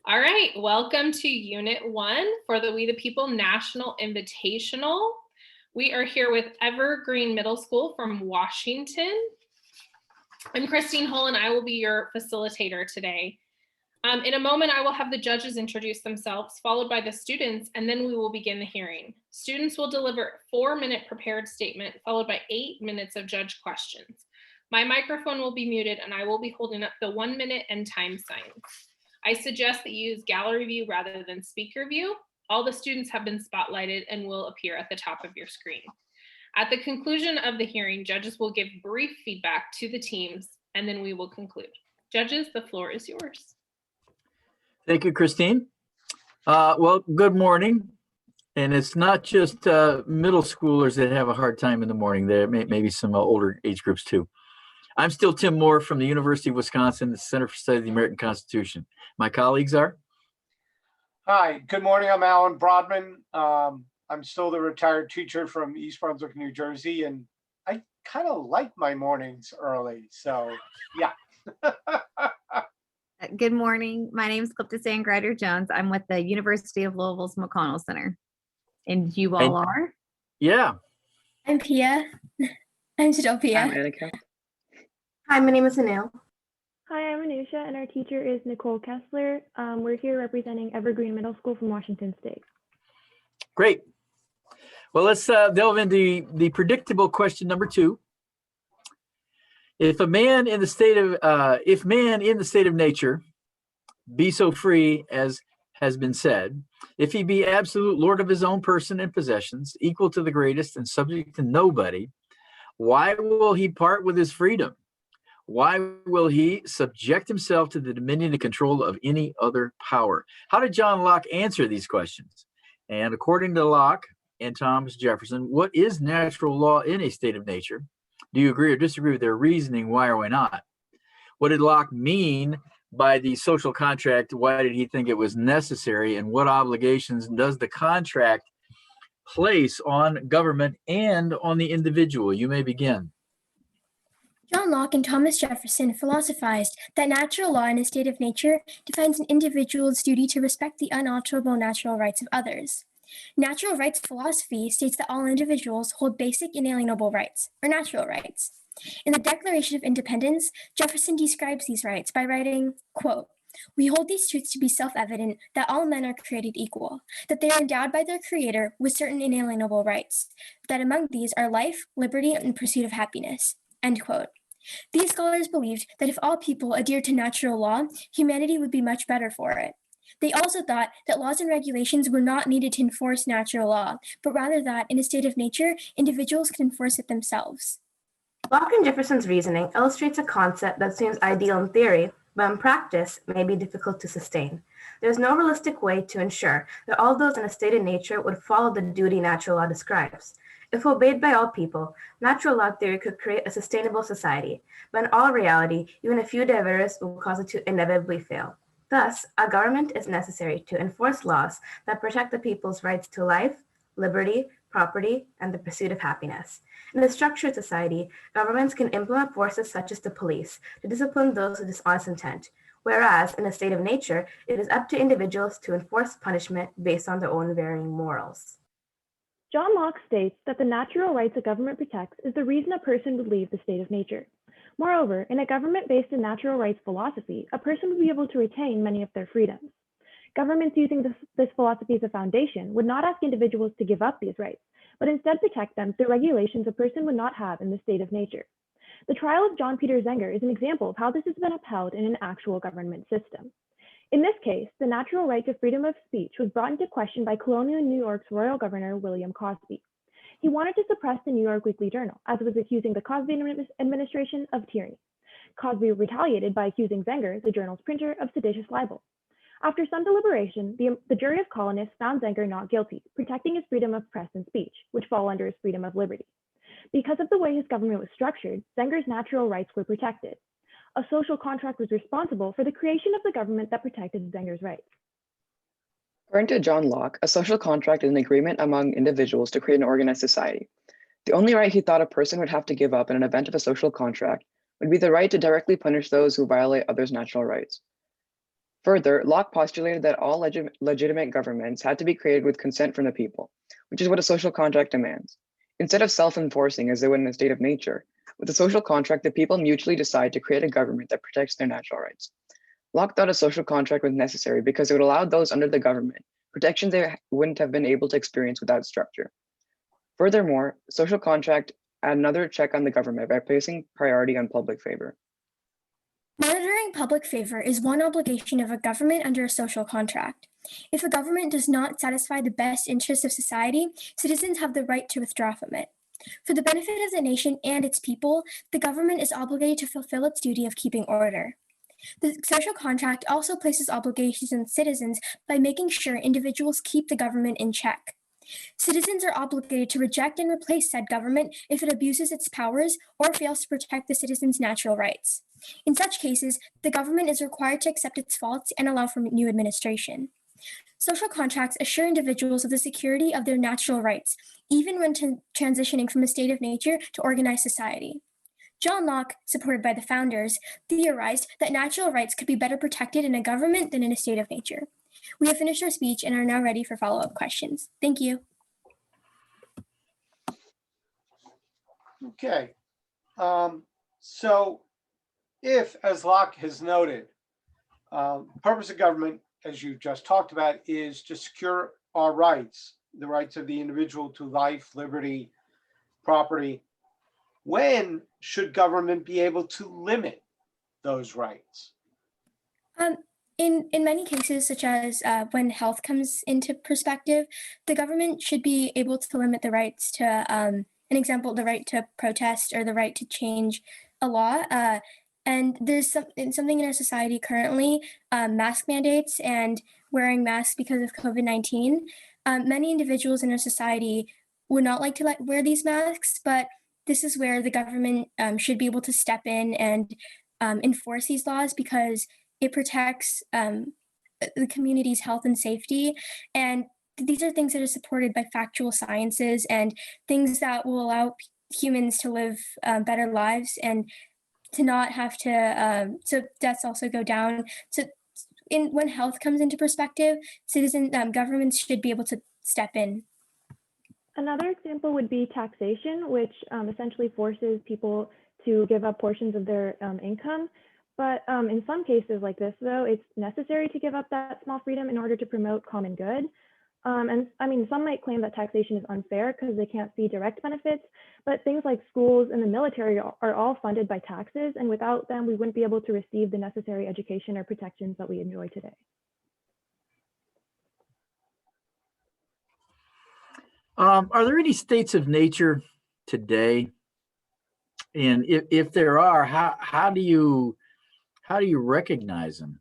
All right, welcome to Unit 1 for the We the People National Invitational. We are here with Evergreen Middle School from Washington. I'm Christine Hull and I will be your facilitator today. In a moment, I will have the judges introduce themselves, followed by the students, and then we will begin the hearing. Students will deliver a 4-minute prepared statement, followed by 8 minutes of judge questions. My microphone will be muted and I will be holding up the 1-minute end time signs. I suggest that you use gallery view rather than speaker view. All the students have been spotlighted and will appear at the top of your screen. At the conclusion of the hearing, judges will give brief feedback to the teams and then we will conclude. Judges, the floor is yours. Thank you, Christine. Well, good morning. And it's not just middle schoolers that have a hard time in the morning. There may be some older age groups too. I'm still Tim Moore from the University of Wisconsin, the Center for Study of the American Constitution. My colleagues are? Hi, good morning. I'm Alan Brodman. I'm still the retired teacher from East Brunswick, New Jersey, and I kind of like my mornings early. So, yeah. Good morning. My name is Clifton Sangrider Jones. I'm with the University of Louisville's McConnell Center. And you all are? Yeah. I'm Pia. I'm still Pia. I'm Annika. Hi, my name is Anil. Hi, I'm Anusha, and our teacher is Nicole Kessler. We're here representing Evergreen Middle School from Washington State. Great. Well, let's delve into the predictable question number 2. If man in the state of nature be so free as has been said, if he be absolute lord of his own person and possessions, equal to the greatest and subject to nobody, why will he part with his freedom? Why will he subject himself to the dominion and control of any other power? How did John Locke answer these questions? And according to Locke and Thomas Jefferson, what is natural law in a state of nature? Do you agree or disagree with their reasoning? Why or why not? What did Locke mean by the social contract? Why did he think it was necessary? And what obligations does the contract place on government and on the individual? You may begin. John Locke and Thomas Jefferson philosophized that natural law in a state of nature defines an individual's duty to respect the unalterable natural rights of others. Natural rights philosophy states that all individuals hold basic inalienable rights, or natural rights. In the Declaration of Independence, Jefferson describes these rights by writing, quote, "We hold these truths to be self-evident that all men are created equal, that they are endowed by their Creator with certain inalienable rights, that among these are life, liberty, and pursuit of happiness," end quote. These scholars believed that if all people adhered to natural law, humanity would be much better for it. They also thought that laws and regulations were not needed to enforce natural law, but rather that, in a state of nature, individuals could enforce it themselves. Locke and Jefferson's reasoning illustrates a concept that seems ideal in theory, but in practice may be difficult to sustain. There is no realistic way to ensure that all those in a state of nature would follow the duty natural law describes. If obeyed by all people, natural law theory could create a sustainable society, but in all reality, even a few diverters will cause it to inevitably fail. Thus, a government is necessary to enforce laws that protect the people's rights to life, liberty, property, and the pursuit of happiness. In a structured society, governments can implement forces such as the police to discipline those with dishonest intent, whereas in a state of nature, it is up to individuals to enforce punishment based on their own varying morals. John Locke states that the natural rights a government protects is the reason a person would leave the state of nature. Moreover, in a government based in natural rights philosophy, a person would be able to retain many of their freedoms. Governments using this philosophy as a foundation would not ask individuals to give up these rights, but instead protect them through regulations a person would not have in the state of nature. The trial of John Peter Zenger is an example of how this has been upheld in an actual government system. In this case, the natural right to freedom of speech was brought into question by colonial New York's royal governor, William Cosby. He wanted to suppress the New York Weekly Journal, as it was accusing the Cosby administration of tyranny. Cosby retaliated by accusing Zenger, the journal's printer, of seditious libel. After some deliberation, the jury of colonists found Zenger not guilty, protecting his freedom of press and speech, which fall under his freedom of liberty. Because of the way his government was structured, Zenger's natural rights were protected. A social contract was responsible for the creation of the government that protected Zenger's rights. According to John Locke, a social contract is an agreement among individuals to create an organized society. The only right he thought a person would have to give up in an event of a social contract would be the right to directly punish those who violate others' natural rights. Further, Locke postulated that all legitimate governments had to be created with consent from the people, which is what a social contract demands. Instead of self-enforcing as they would in a state of nature, with a social contract, the people mutually decide to create a government that protects their natural rights. Locke thought a social contract was necessary because it would allow those under the government protections they wouldn't have been able to experience without structure. Furthermore, social contract add another check on the government by placing priority on public favor. Monitoring public favor is one obligation of a government under a social contract. If a government does not satisfy the best interests of society, citizens have the right to withdraw from it. For the benefit of the nation and its people, the government is obligated to fulfill its duty of keeping order. The social contract also places obligations on citizens by making sure individuals keep the government in check. Citizens are obligated to reject and replace said government if it abuses its powers or fails to protect the citizens' natural rights. In such cases, the government is required to accept its faults and allow for new administration. Social contracts assure individuals of the security of their natural rights, even when transitioning from a state of nature to organized society. John Locke, supported by the founders, theorized that natural rights could be better protected in a government than in a state of nature. We have finished our speech and are now ready for follow-up questions. Thank you. Okay. So if, as Locke has noted, purpose of government, as you just talked about, is to secure our rights, the rights of the individual to life, liberty, property, when should government be able to limit those rights? In many cases, such as when health comes into perspective, the government should be able to limit the rights to, an example, the right to protest or the right to change a law. And there's something in our society currently, mask mandates and wearing masks because of COVID-19. Many individuals in our society would not like to wear these masks, but this is where the government should be able to step in and enforce these laws because it protects the community's health and safety. And these are things that are supported by factual sciences and things that will allow humans to live better lives and to not have to, so deaths also go down. So when health comes into perspective, governments should be able to step in. Another example would be taxation, which essentially forces people to give up portions of their income. But in some cases like this, though, it's necessary to give up that small freedom in order to promote common good. And I mean, some might claim that taxation is unfair because they can't see direct benefits, but things like schools and the military are all funded by taxes, and without them, we wouldn't be able to receive the necessary education or protections that we enjoy today. Are there any states of nature today? And if there are, how do you recognize them?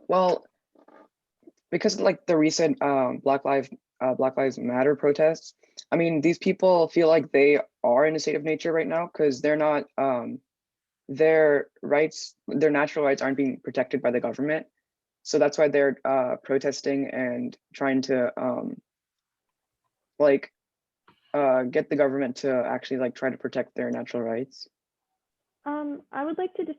Well, because like the recent Black Lives Matter protests, I mean, these people feel like they are in a state of nature right now because they're not, their natural rights aren't being protected by the government. So that's why they're protesting and trying to get the government to actually try to protect their natural rights. I would like to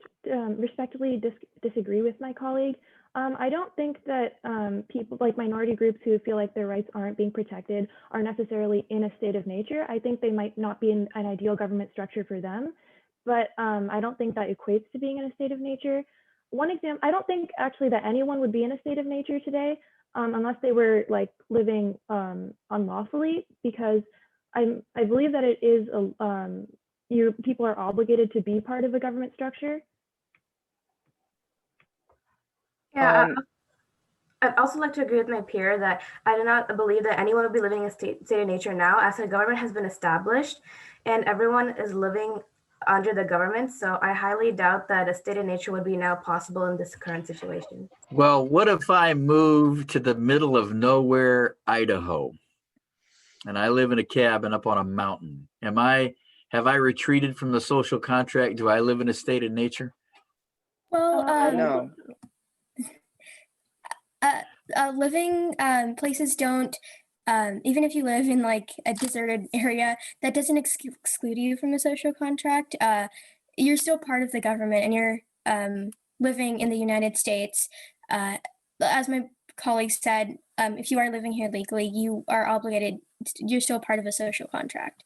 respectfully disagree with my colleague. I don't think that people like minority groups who feel like their rights aren't being protected are necessarily in a state of nature. I think they might not be in an ideal government structure for them, but I don't think that equates to being in a state of nature. One example, I don't think actually that anyone would be in a state of nature today unless they were living unlawfully, because I believe that it is people are obligated to be part of a government structure. Yeah, I'd also like to agree with my peer that I do not believe that anyone would be living in a state of nature now, as the government has been established and everyone is living under the government. So I highly doubt that a state of nature would be now possible in this current situation. Well, what if I move to the middle of nowhere, Idaho, and I live in a cabin up on a mountain? Have I retreated from the social contract? Do I live in a state of nature? Well, No. Living places don't, even if you live in a deserted area, that doesn't exclude you from the social contract. You're still part of the government, and living in the United States, as my colleague said, if you are living here legally, you are obligated, you're still part of a social contract.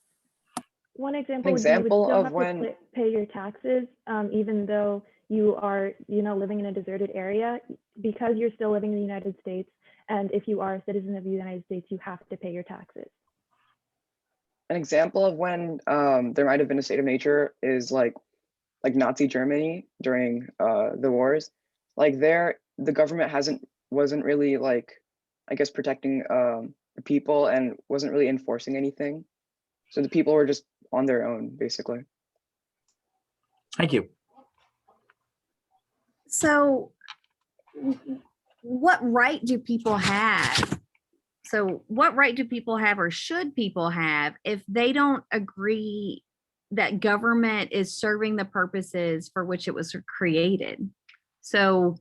One example An would be you would example still of have when to pay your taxes, even though you are, living in a deserted area, because you're still living in the United States. And if you are a citizen of the United States, you have to pay your taxes. an example of when there might have been a state of nature is like Nazi Germany during the wars. Like there, the government wasn't really like, I guess, protecting the people and wasn't really enforcing anything. So the people were just on their own, basically. Thank you. So what right do people have? So what right do people have, or should people have, if they don't agree that government is serving the purposes for which it was created? So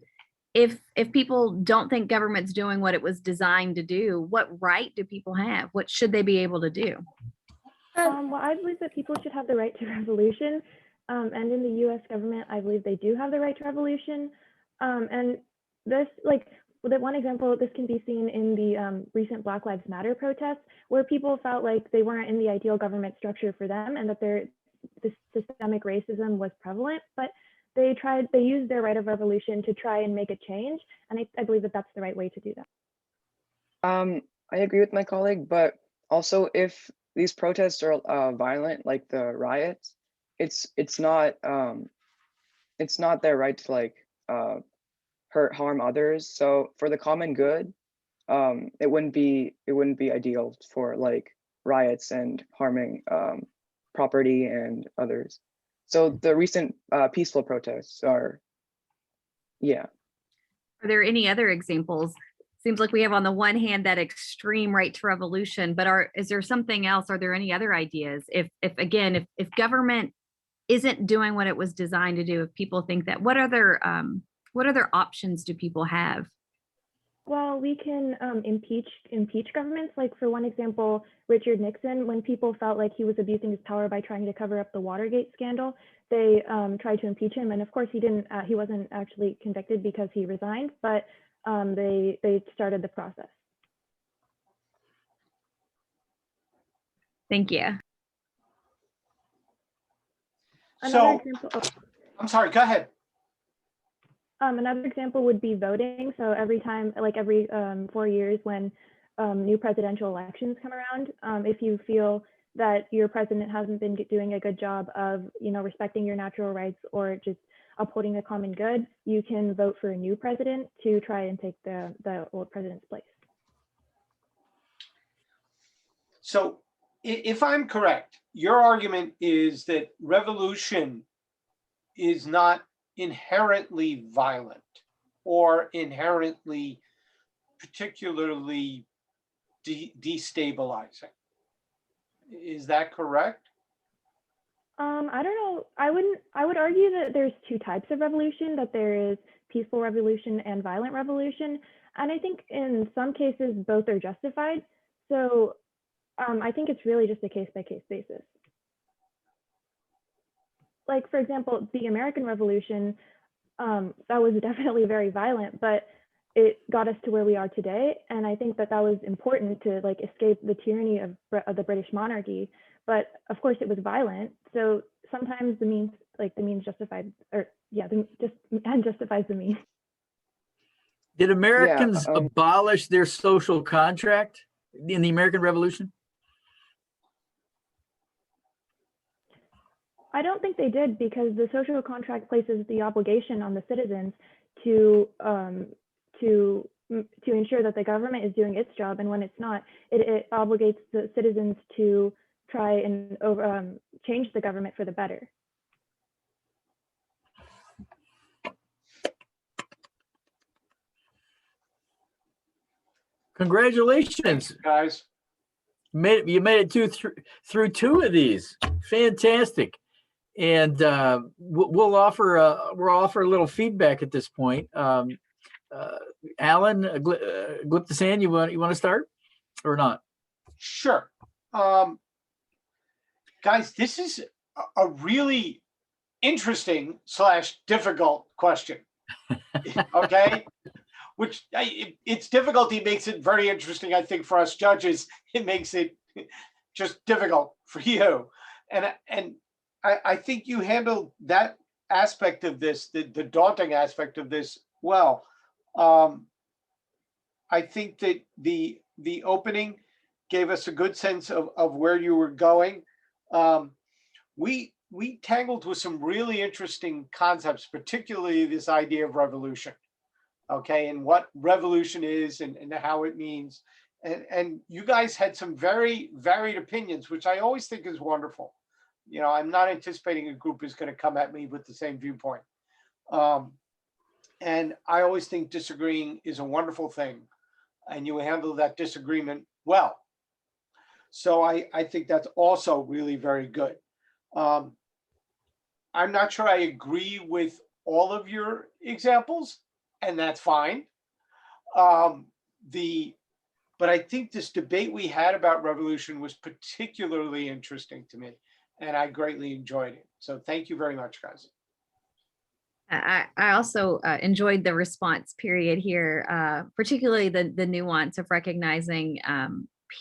if people don't think government's doing what it was designed to do, what right do people have? What should they be able to do? Well, I believe that people should have the right to revolution. And in the US government, I believe they do have the right to revolution. And this, like, the one example, this can be seen in the recent Black Lives Matter protests, where people felt like they weren't in the ideal government structure for them, and that the systemic racism was prevalent, but they used their right of revolution to try and make a change. And I believe that that's the right way to do that. I agree with my colleague, but also if these protests are violent, like the riots, it's not their right to like harm others. So for the common good, it wouldn't be ideal for like riots and harming property and others. So the recent peaceful protests are, yeah. Are there any other examples? Seems like we have on the one hand that extreme right to revolution, but is there something else? Are there any other ideas? If government isn't doing what it was designed to do, if people think that, what other options do people have? Well, we can impeach governments. Like, for one example, Richard Nixon, when people felt like he was abusing his power by trying to cover up the Watergate scandal, they tried to impeach him. And of course, he wasn't actually convicted because he resigned, but they started the process. Thank you. So, I'm sorry, go ahead. Another example would be voting. So every 4 years when new presidential elections come around, if you feel that your president hasn't been doing a good job of, respecting your natural rights or just upholding the common good, you can vote for a new president to try and take the old president's place. So if I'm correct, your argument is that revolution is not inherently violent or inherently particularly destabilizing. Is that correct? I don't know. I would argue that there's two types of revolution, that there is peaceful revolution and violent revolution. And I think in some cases, both are justified. So I think it's really just a case-by-case basis. Like, for example, the American Revolution, that was definitely very violent, but it got us to where we are today. And I think that was important to like escape the tyranny of the British monarchy. But of course it was violent. So sometimes the means justified, or yeah, justifies the means. Did Americans abolish their social contract in the American Revolution? I don't think they did, because the social contract places the obligation on the citizens to ensure that the government is doing its job, and when it's not, it obligates the citizens to try and change the government for the better. Congratulations, guys. You made it through two of these. Fantastic. And we'll offer a little feedback at this point. Alan Gliptasan, you want to start or not? Sure. Guys, this is a really interesting / difficult question. Okay, which its difficulty makes it very interesting. I think for us judges, it makes it just difficult for you. And I think you handled that aspect of this, the daunting aspect of this, well. I think that the opening gave us a good sense of where you were going. We tangled with some really interesting concepts, particularly this idea of revolution, okay, and what revolution is and how it means. And you guys had some very varied opinions, which I always think is wonderful. You know, I'm not anticipating a group is going to come at me with the same viewpoint. And I always think disagreeing is a wonderful thing, and you handle that disagreement well. So I think that's also really very good. I'm not sure I agree with all of your examples, and that's fine. But I think this debate we had about revolution was particularly interesting to me, and I greatly enjoyed it. So thank you very much, guys. I also enjoyed the response period here, particularly the nuance of recognizing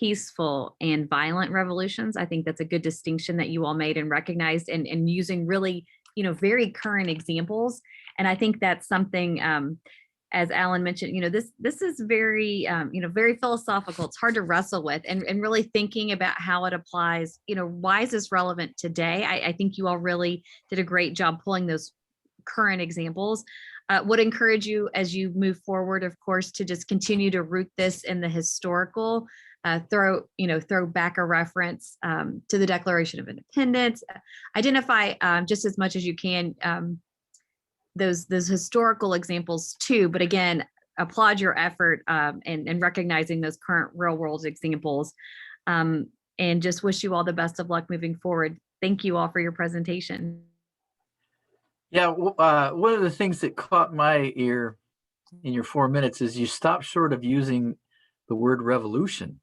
peaceful and violent revolutions. I think that's a good distinction that you all made and recognized, and using really, very current examples. And I think that's something, as Alan mentioned, this is very, very philosophical. It's hard to wrestle with, and really thinking about how it applies. Why is this relevant today? I think you all really did a great job pulling those current examples. Would encourage you as you move forward, of course, to just continue to root this in the historical, throw back a reference to the Declaration of Independence, identify just as much as you can those historical examples too. But again, applaud your effort and recognizing those current real world examples, and just wish you all the best of luck moving forward. Thank you all for your presentation. Yeah, one of the things that caught my ear in your 4 minutes is you stopped short of using the word revolution.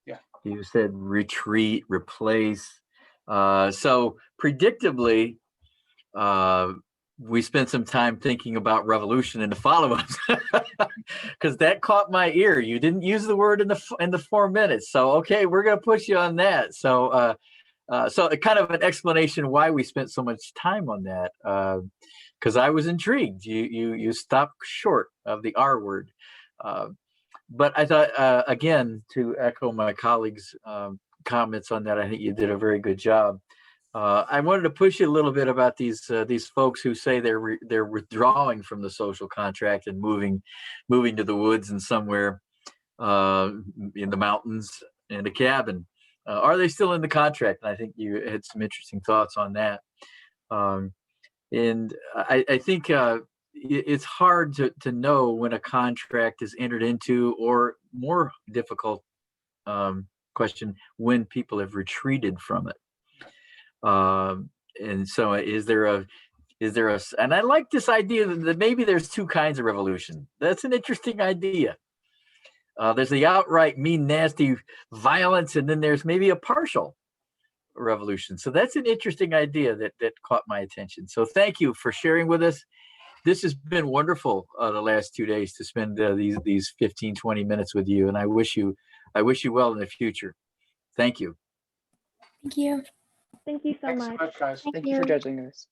Yeah. You said retreat, replace. So predictably, we spent some time thinking about revolution in the follow-ups because that caught my ear. You didn't use the word in the 4 minutes. So, okay, we're going to push you on that. So, so kind of an explanation why we spent so much time on that, because I was intrigued. You stopped short of the R word, but I thought, again, to echo my colleagues' comments on that, I think you did a very good job. I wanted to push you a little bit about these folks who say they're withdrawing from the social contract and moving to the woods and somewhere in the mountains in a cabin. Are they still in the contract? And I think you had some interesting thoughts on that. And I think it's hard to know when a contract is entered into, or more difficult question, when people have retreated from it. And so is there a, and I like this idea that maybe there's two kinds of revolution. That's an interesting idea. There's the outright mean, nasty violence, and then there's maybe a partial revolution. So that's an interesting idea that caught my attention. So thank you for sharing with us. This has been wonderful the last 2 days to spend these 15, 20 minutes with you. And I wish you well in the future. Thank you. Thank you. Thank you so Thanks much. so much, guys. Thank you for judging us.